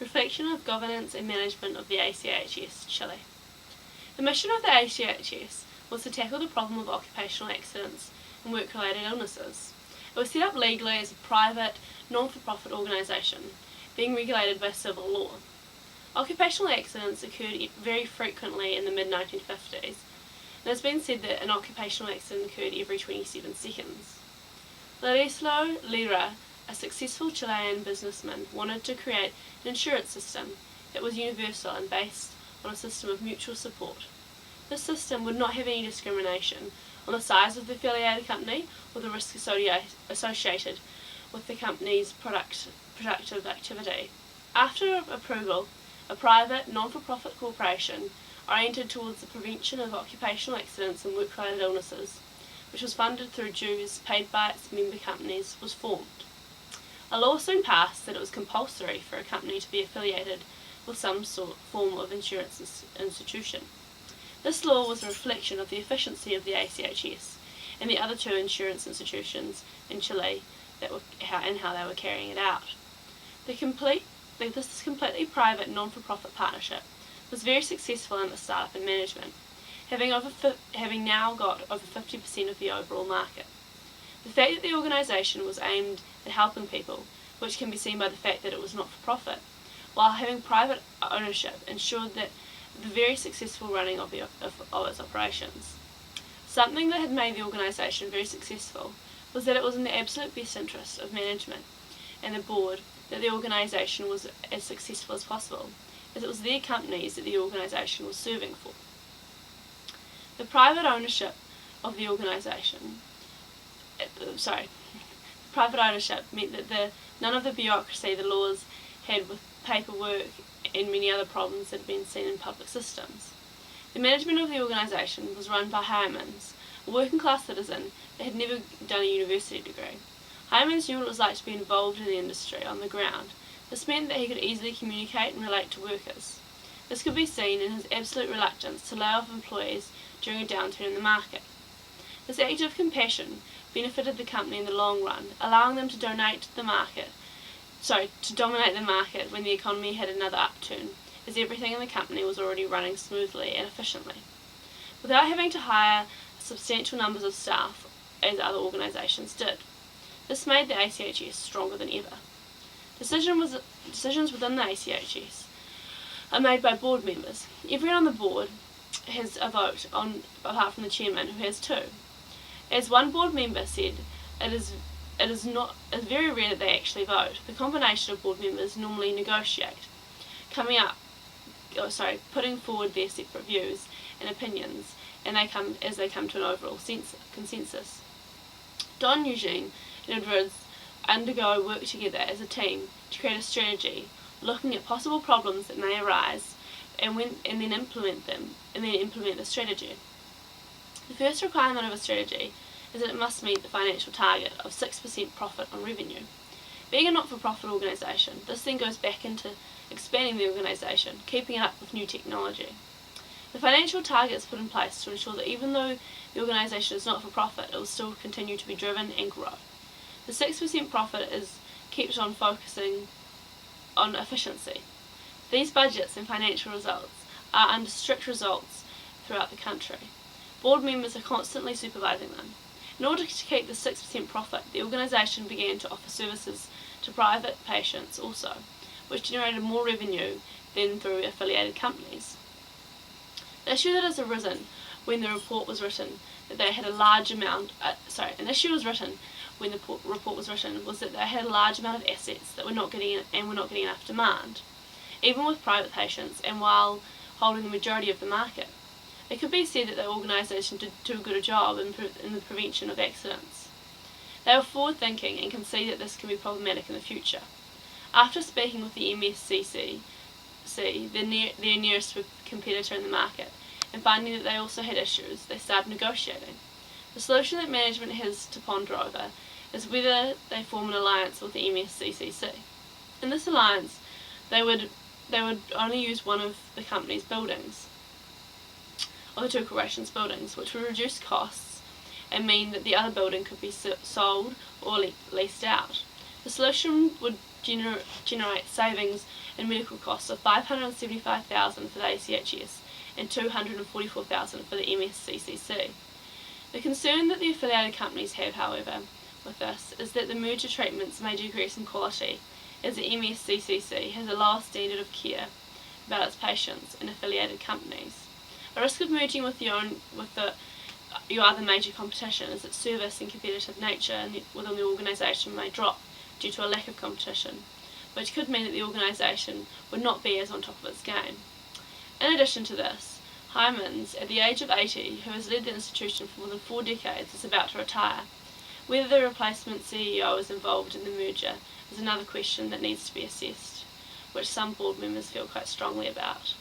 reflection of governance and management of the ACHS, Chile. The mission of the ACHS was to tackle the problem of occupational accidents and work-related illnesses. It was set up legally as a private, non-for-profit organisation, being regulated by civil law. Occupational accidents occurred very frequently in the mid-1950s, and it has been said that an occupational accident occurred every 27 seconds. Ladislau Lira, a successful Chilean businessman, wanted to create an insurance system that was universal and based on a system of mutual support. This system would not have any discrimination on the size of the affiliated company or the risk associated with the company's productive activity. After approval, a private, non-for-profit corporation oriented towards the prevention of occupational accidents and work-related illnesses, which was funded through dues paid by its member companies, was formed. A law soon passed that it was compulsory for a company to be affiliated with some form of insurance institution. This law was a reflection of the efficiency of the ACHS and the other two insurance institutions in Chile and how they were carrying it out. This completely private non-for-profit partnership was very successful in its startup and management, having now got over 50% of the overall market. The fact that the organisation was aimed at helping people, which can be seen by the fact that it was not-for-profit, while having private ownership, ensured that the very successful running of its operations. Something that had made the organisation very successful was that it was in the absolute best interest of management and the board that the organisation was as successful as possible, as it was their companies that the organisation was serving for. The private ownership of the organisation private ownership meant that none of the bureaucracy the laws had with paperwork and many other problems that had been seen in public systems. The management of the organisation was run by Hyman's, a working-class citizen that had never done a university degree. Hyman's knew what it was like to be involved in the industry on the ground. This meant that he could easily communicate and relate to workers. This could be seen in his absolute reluctance to lay off employees during a downturn in the market. This act of compassion benefited the company in the long run, allowing them to dominate the market when the economy had another upturn, as everything in the company was already running smoothly and efficiently, without having to hire substantial numbers of staff as other organisations did. This made the ACHS stronger than ever. Decisions within the ACHS are made by board members. Everyone on the board has a vote, apart from the chairman, who has two. As one board member said, it is very rare that they actually vote. The combination of board members normally negotiate, putting forward their separate views and opinions, and as they come to an overall consensus. Don Eugene and Edwards work together as a team to create a strategy, looking at possible problems that may arise, and then implement the strategy. The first requirement of a strategy is that it must meet the financial target of 6% profit on revenue. Being a not-for-profit organisation, this then goes back into expanding the organisation, keeping up with new technology. The financial target is put in place to ensure that even though the organisation is not-for-profit, it will still continue to be driven and grow. The 6% profit is kept on focusing on efficiency. These budgets and financial results are under strict results throughout the country. Board members are constantly supervising them. In order to keep the 6% profit, the organisation began to offer services to private patients also, which generated more revenue than through affiliated companies. The issue that has arisen when the report was written was that they had a large amount of assets that were not getting enough demand, even with private patients and while holding the majority of the market. It could be said that the organisation did too good a job in the prevention of accidents. They were forward-thinking and can see that this can be problematic in the future. After speaking with the MSCC, their nearest competitor in the market, and finding that they also had issues, they started negotiating. The solution that management has to ponder over is whether they form an alliance with the MSCC. In this alliance, they would only use one of the company's buildings, or the two corporations' buildings, which would reduce costs and mean that the other building could be sold or leased out. The solution would generate savings in medical costs of $575,000 for the ACHS and $244,000 for the MSCCC. The concern that the affiliated companies have, however, with this is that the merger treatments may decrease in quality, as the MSCCC has a lower standard of care about its patients and affiliated companies. A risk of merging with your other major competition is that service and competitive nature within the organisation may drop due to a lack of competition, which could mean that the organisation would not be as on top of its game. In addition to this, Hyman's, at the age of 80, who has led the institution for more than 4 decades, is about to retire. Whether the replacement CEO is involved in the merger is another question that needs to be assessed, which some board members feel quite strongly about.